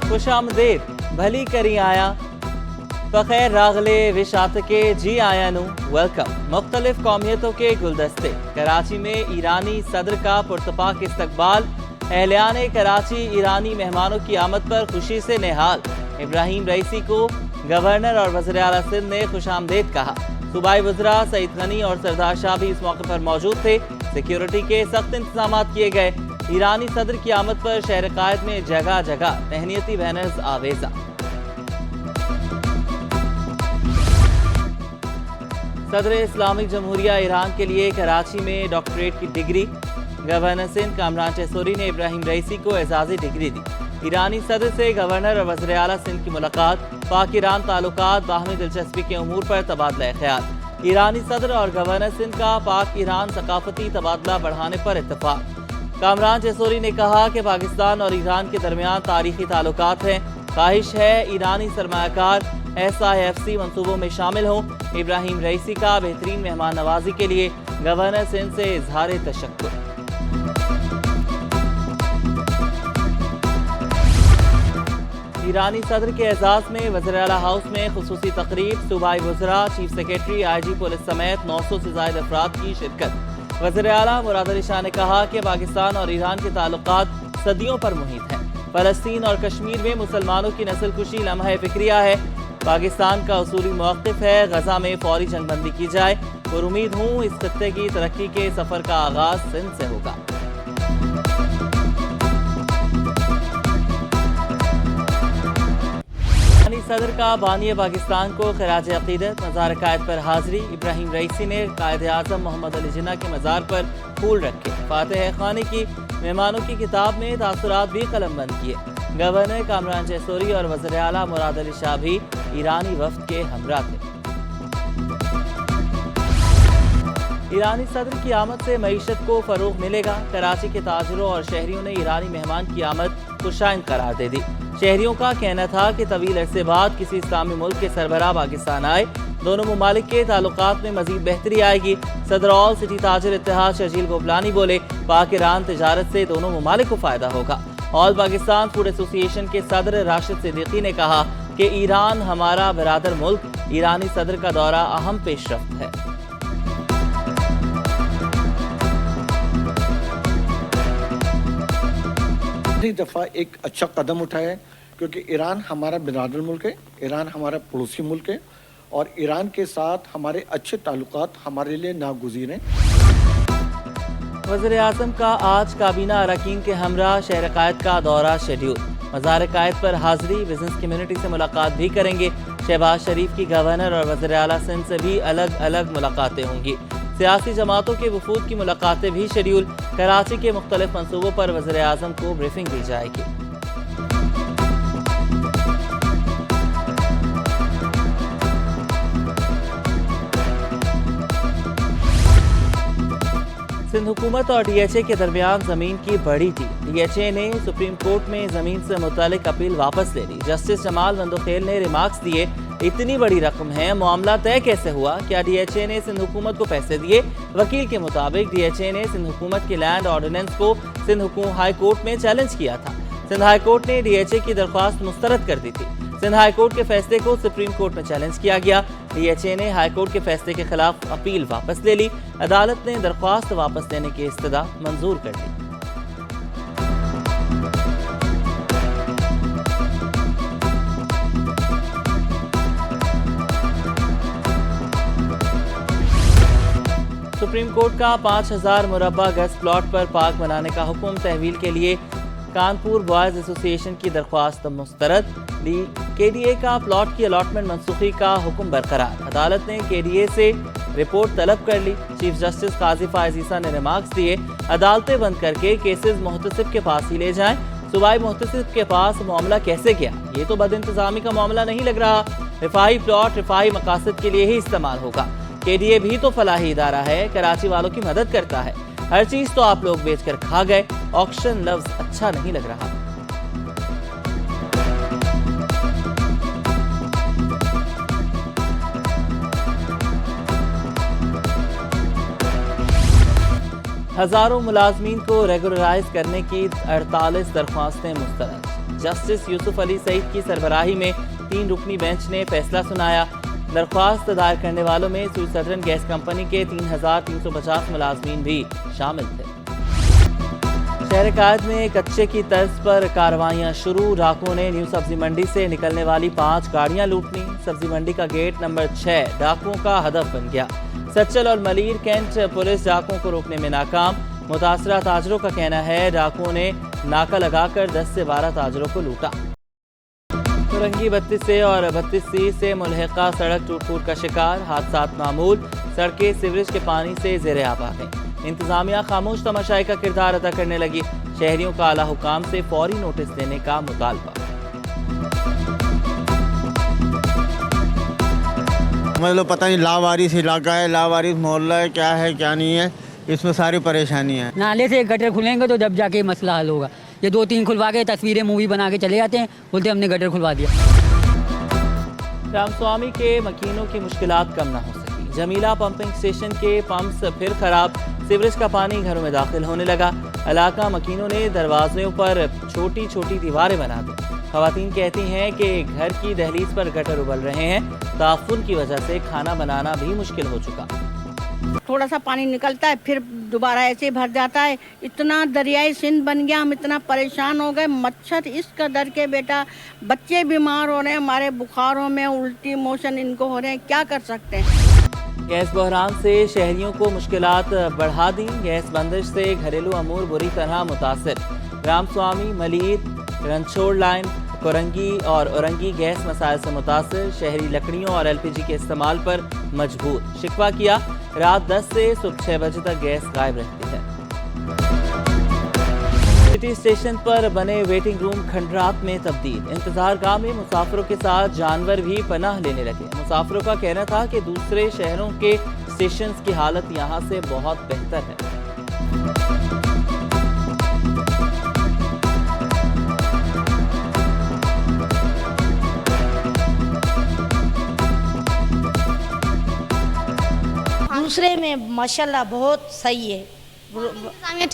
खुश आमदेद भली करी आया बखैर रागले विशात के जी आयानू वेलकम। मुख्तलिफ कौमियतों के गुलदस्ते। कराची में ईरानी सदर का पुरतपाक इस्तकबाल। अहलियान कराची ईरानी मेहमानों की आमद पर खुशी से निहाल। इब्राहिम रईसी को गवर्नर और वज़ीर आला सिंध ने खुश आमदेद कहा। सूबाई वज़रा सईद गनी और सरदार शाह भी इस मौके पर मौजूद थे। सिक्योरिटी के सख्त इंतजाम किए गए। ईरानी सदर की आमद पर शहर कायद में जगह जगह तहनीती बैनर्स आवेजा। सदर इस्लामिक जमहूरिया ईरान के लिए कराची में डॉक्टरेट की डिग्री। गवर्नर सिंध कामरान चेसोरी ने इब्राहिम रईसी को एजाज़ी डिग्री दी। ईरानी सदर से गवर्नर और वज़ीर आला सिंध की मुलाकात। पाक ईरान ताल्लुकात बाहमी दिलचस्पी के उमूर पर तबादला ख्याल। ईरानी सदर और गवर्नर सिंध का पाक ईरान सकाफती तबादला बढ़ाने पर इत्तफाक। कामरान चेसोरी ने कहा कि पाकिस्तान और ईरान के दरमियान तारीखी ताल्लुकात हैं। ख्वाहिश है ईरानी सरमायाकार SIFC मंसूबों में शामिल हों। इब्राहिम रईसी का बेहतरीन मेहमान नवाजी के लिए गवर्नर सिंध से इजहार तशक्कुर। ईरानी सदर के एजाज में वज़ीर आला हाउस में खुसूसी तकरीब। सूबाई वज़रा, चीफ सेक्रेटरी, IG पुलिस समेत 900 से ज़ायद अफराद की शिरकत। वज़ीर आला मुराद अली शाह ने कहा कि पाकिस्तान और ईरान के ताल्लुकात सदियों पर मुहित हैं। फ़लस्तीन और कश्मीर में मुसलमानों की नस्ल कुशी लम्हा फिक्रिया है। पाकिस्तान का उसूली मौक़िफ़ है गजा में फौरी जंगबंदी की जाए और उम्मीद हूँ इस खत्ते की तरक्की के सफ़र का आगाज़ सिंध से होगा। सदर का बानी पाकिस्तान को खराज अक़ीदत। मज़ार कायद पर हाज़री। इब्राहिम रईसी ने कायद आज़म मोहम्मद अली जिन्ना के मज़ार पर फूल रखे। फातिह खानी की मेहमानों की किताब में तासुरात भी कलमबंद किए। गवर्नर कामरान चेसोरी और वज़ीर आला मुराद अली शाह भी ईरानी वफ़द के हमरा थे। ईरानी सदर की आमद से मईशत को फ़रोग़ मिलेगा। कराची के ताजरों और शहरियों ने ईरानी मेहमान की आमद खुशाइंद करार दे दी। शहरियों का कहना था कि तवील अरसे बाद किसी इस्लामी मुल्क के सरबराह पाकिस्तान आए। दोनों ममालिक के ताल्लुकात में मजीद बेहतरी आएगी। सदर ऑल सिटी ताजर इत्तेहाद शर्जील गोपलानी बोले, पाक ईरान तिजारत से दोनों ममालिक को फ़ायदा होगा। ऑल पाकिस्तान फूड एसोसिएशन के सदर राशिद सिद्दीकी ने कहा कि ईरान हमारा बरादर मुल्क। ईरानी सदर का दौरा अहम पेशरफ्त है। दफा एक अच्छा कदम उठाया है क्योंकि ईरान हमारा बिरादर मुल्क है, ईरान हमारा पड़ोसी मुल्क है और ईरान के साथ हमारे अच्छे ताल्लुकात हमारे लिए नागुज़ीर हैं। वज़ीर आज़म का आज काबीना अरकान के हमरा शहर कायद का दौरा शेड्यूल। मज़ार कायद पर हाज़री। बिजनेस कम्युनिटी से मुलाकात भी करेंगे। शहबाज शरीफ की गवर्नर और वज़ीर आला सिंध से भी अलग अलग मुलाकातें होंगी। सियासी जमातों के वफूद की मुलाकातें भी शेड्यूल। कराची के मुख्तलिफ मंसूबों पर वज़ीर आज़म को ब्रीफिंग दी जाएगी। सिंध हुकूमत और DHA के दरमियान जमीन की बड़ी थी। DHA ने सुप्रीम कोर्ट में जमीन से मुतालिक अपील वापस ले ली। जस्टिस जमाल बंदोखेल ने रिमार्क्स दिए, इतनी बड़ी रकम है, मामला तय कैसे हुआ? क्या DHA ने सिंध हुकूमत को पैसे दिए? वकील के मुताबिक DHA ने सिंध हुकूमत के लैंड ऑर्डिनेंस को सिंध हाई कोर्ट में चैलेंज किया था। सिंध हाई कोर्ट ने DHA की दरख्वास्त मुस्तरद कर दी थी। सिंध हाई कोर्ट के फैसले को सुप्रीम कोर्ट में चैलेंज किया गया। DHA ने हाई कोर्ट के फैसले के खिलाफ अपील वापस ले ली। अदालत ने दरख्वास्त वापस लेने की इस्तदा मंजूर कर ली। सुप्रीम कोर्ट का 5000 मुरब्बा गज प्लॉट पर पार्क बनाने का हुक्म। तहवील के लिए कानपुर बॉयज एसोसिएशन की दरख्वास्त मुस्तरद। KDA का प्लॉट की अलॉटमेंट मनसूखी का हुक्म बरकरार। अदालत ने KDA से रिपोर्ट तलब कर ली। चीफ जस्टिस काजी फायज ईसा ने रिमार्क्स दिए, अदालतें बंद करके केसेस मुहतसिब के पास ही ले जाएं। सूबाई मुहतसिब के पास मामला कैसे गया? ये तो बदइंतजामी का मामला नहीं लग रहा। रिफाही प्लॉट रिफाही मकासद के लिए ही इस्तेमाल होगा। KDA भी तो फलाही इदारा है, कराची वालों की मदद करता है। हर चीज तो आप लोग बेचकर खा गए। ऑक्शन लफ्ज अच्छा नहीं लग रहा। हजारों मुलाजमीन को रेगुलराइज करने की 48 दरख्वास्तें मुस्तरद। जस्टिस यूसुफ अली सईद की सरबराही में 3 रुकनी बेंच ने फैसला सुनाया। दरख्वास्त दायर करने वालों में स्विट्जरलैंड गैस कंपनी के 3,350 मुलाजमीन भी शामिल थे। शहर कायद में कच्चे की तर्ज पर कार्रवाइयां शुरू। डाकुओं ने न्यू सब्जी मंडी से निकलने वाली 5 गाड़ियां लूटनी। सब्जी मंडी का गेट नंबर 6 डाकुओं का हदफ बन गया। सच्चल और मलीर कैंट पुलिस डाकुओं को रोकने में नाकाम। मुतासरा ताजरों का कहना है डाकुओं ने नाका लगाकर 10 से 12 ताजरों को लूटा। रंगी 32 और 32C से मुल्हिका सड़क टूट का शिकार। हादसात मामूल। सड़कें सीवरेज के पानी से ज़ेरे आब आ गईं। इंतजामिया खामोश तमाशाई का किरदार अदा करने लगी। शहरियों का आला हुकाम से फौरी नोटिस देने का मुतालबा। मतलब पता नहीं लावारिस इलाका है, लावारिस मोहल्ला है, क्या है क्या नहीं है, इसमें सारी परेशानी है। नाले से गटर खुलेंगे तो जब जाके मसला हल होगा। ये 2-3 खुलवा के तस्वीरें मूवी बना के चले जाते हैं, बोलते हमने गटर खुलवा दिया। रामस्वामी के मकीनों की मुश्किलात कम ना हो सकी। जमीला पंपिंग स्टेशन के पंप्स फिर खराब। सीवरेज का पानी घरों में दाखिल होने लगा। इलाका मकीनों ने दरवाजों पर छोटी छोटी दीवारें बना दी। खवातीन कहती हैं कि घर की दहलीज पर गटर उबल रहे हैं। ताफुन की वजह से खाना बनाना भी मुश्किल हो चुका। थोड़ा सा पानी निकलता है फिर दोबारा ऐसे भर जाता है। इतना दरियाई सिंध बन गया, हम इतना परेशान हो गए। मच्छर इस कदर के बेटा, बच्चे बीमार हो रहे हैं, हमारे बुखारों में उल्टी मोशन इनको हो रहे हैं, क्या कर सकते हैं। गैस बहरान से शहरियों को मुश्किलात बढ़ा दी। गैस बंदिश से घरेलू अमूर बुरी तरह मुतासिर। रामस्वामी, मलीर, रनछोड़ लाइन, कोरंगी और औरंगी गैस मसाइल से मुतासिर। शहरी लकड़ियों और LPG के इस्तेमाल पर मजबूर। शिकवा किया, रात 10 से सुबह 6 बजे तक गैस गायब रहती है। सिटी स्टेशन पर बने वेटिंग रूम खंडरात में तब्दील। इंतजार गाह में मुसाफिरों के साथ जानवर भी पनाह लेने लगे। मुसाफिरों का कहना था कि दूसरे शहरों के स्टेशन की हालत यहाँ से बहुत बेहतर है। दूसरे में माशाल्लाह बहुत सही है।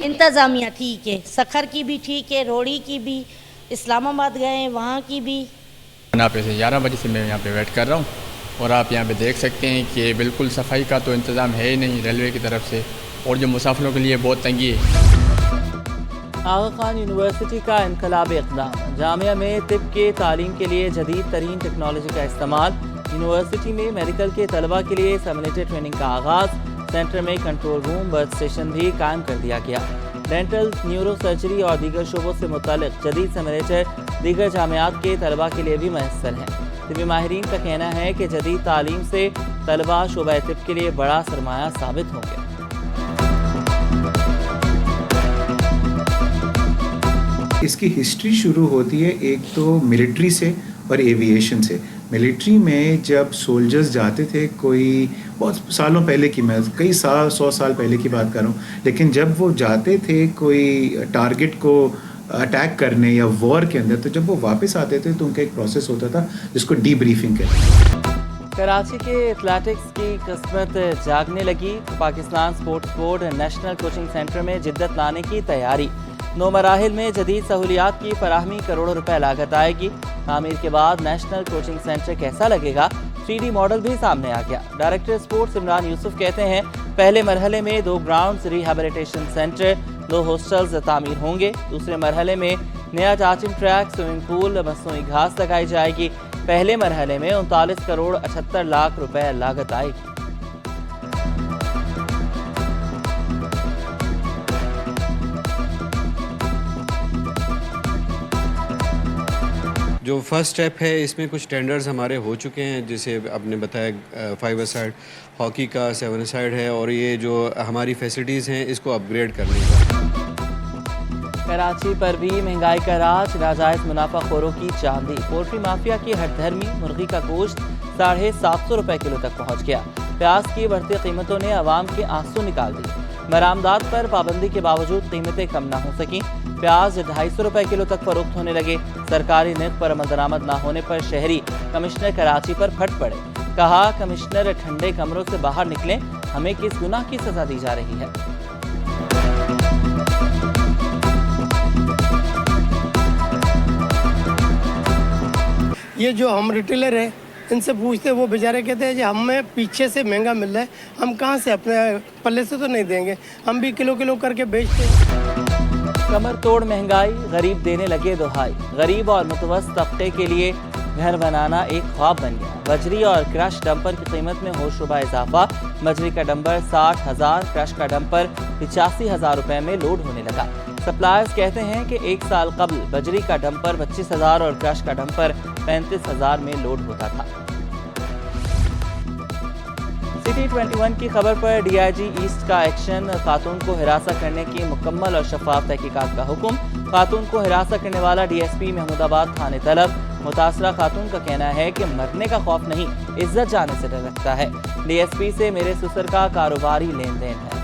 इंतज़ामिया ठीक है, सखर की भी ठीक है, रोड़ी की भी, इस्लामाबाद गए हैं वहाँ की भी। यहाँ पे से 11 बजे से मैं यहाँ पे वेट कर रहा हूँ और आप यहाँ पे देख सकते हैं कि बिल्कुल सफाई का तो इंतज़ाम है ही नहीं रेलवे की तरफ से, और जो मुसाफिरों के लिए बहुत तंगी है। आगा खान यूनिवर्सिटी का इनकलाबी इक़दाम। जामिया में तिब के तालीम के लिए जदीद तरीन टेक्नोलॉजी का इस्तेमाल। यूनिवर्सिटी में मेडिकल के तलबा के लिए सिमुलेटेड ट्रेनिंग का आगाज़। सेंटर में कंट्रोल रूम, बर्थ स्टेशन भी कायम कर दिया गया। डेंटल, न्यूरो सर्जरी और दीगर शोबों से मुतालिक जदीद सिमुलेटर दीगर जामियात के तलबा के लिए भी मैसर हैं। तिबी माहिरीन का कहना है कि जदीद तालीम से तलबा शोबा तिब के लिए बड़ा सरमाया साबित होंगे। इसकी हिस्ट्री शुरू होती है एक तो मिलिट्री से और एविएशन से। मिलिट्री में जब सोल्जर्स जाते थे, कोई बहुत सालों पहले की, मैं कई साल 100 साल पहले की बात कर रहा हूँ, लेकिन जब वो जाते थे कोई टारगेट को अटैक करने या वॉर के अंदर, तो जब वो वापस आते थे तो उनका एक प्रोसेस होता था जिसको डीब्रीफिंग कहते हैं। कराची के एथलेटिक्स की किस्मत जागने लगी। Pakistan sports board national coaching centre में जिद्दत लाने की तैयारी। 9 मराहिल में जदीद सहूलियात की फराहमी, करोड़ों रुपए लागत आएगी। तामीर के बाद नेशनल कोचिंग सेंटर कैसा लगेगा, 3D मॉडल भी सामने आ गया। डायरेक्टर स्पोर्ट्स इमरान यूसुफ कहते हैं पहले मरहले में 2 ग्राउंड्स, रिहैबिलिटेशन सेंटर, 2 हॉस्टल्स तामीर होंगे। दूसरे मरहले में नया टाचिंग ट्रैक, स्विमिंग पूल, मसनूई घास लगाई जाएगी। पहले मरहले में 39 करोड़ 78 लाख रुपए लागत आएगी। जो फर्स्ट स्टेप है इसमें कुछ टेंडर्स हमारे हो चुके हैं, जैसे आपने बताया 5 साइड हॉकी का, 7 साइड है, और ये जो हमारी फैसिलिटीज़ हैं इसको अपग्रेड करने का। कराची पर भी महंगाई का राज, नाजायज मुनाफाखोरों की चांदी। पोल्ट्री माफिया की हठधर्मी, मुर्गी का गोश्त 750 रुपए किलो तक पहुंच गया। प्याज की बढ़ती कीमतों ने आवाम के आंसू निकाल दिए। बरामदात पर पाबंदी के बावजूद कीमतें कम न हो सकी। प्याज 250 रुपए किलो तक फरोख्त होने लगे। सरकारी निर्ख पर अमल दरामद न होने पर शहरी कमिश्नर कराची पर फट पड़े। कहा, कमिश्नर ठंडे कमरों से बाहर निकलें, हमें किस गुनाह की सजा दी जा रही है। ये जो हम रिटेलर हैं इनसे पूछते हैं, वो बेचारे कहते हैं कि हमें पीछे से महंगा मिल रहा है, हम कहाँ से अपने पल्ले से तो नहीं देंगे, हम भी किलो किलो करके बेचते हैं। कमर तोड़ महंगाई, गरीब देने लगे दुहाई। गरीब और मुतवस्सित तबके के लिए घर बनाना एक ख्वाब बन गया। बजरी और क्रश डंपर की कीमत में होशरुबा इजाफा। बजरी का डंपर 60,000, क्रश का डंपर 85,000 रुपए में लोड होने लगा। सप्लायर्स कहते हैं कि एक साल कबल बजरी का डंपर 25,000 और क्रश का डंपर 35,000 में लोड होता था। सिटी 21 की खबर पर डीआईजी ईस्ट का एक्शन। खातून को हिरासत करने की मुकम्मल और शफाफ तहकीकात का हुक्म। खातून को हिरासत करने वाला डीएसपी महमूदाबाद थाने तलब। मुतासरा खातून का कहना है कि मरने का खौफ नहीं, इज्जत जाने से डर लगता है। डीएसपी से मेरे ससुर का कारोबारी लेन देन है।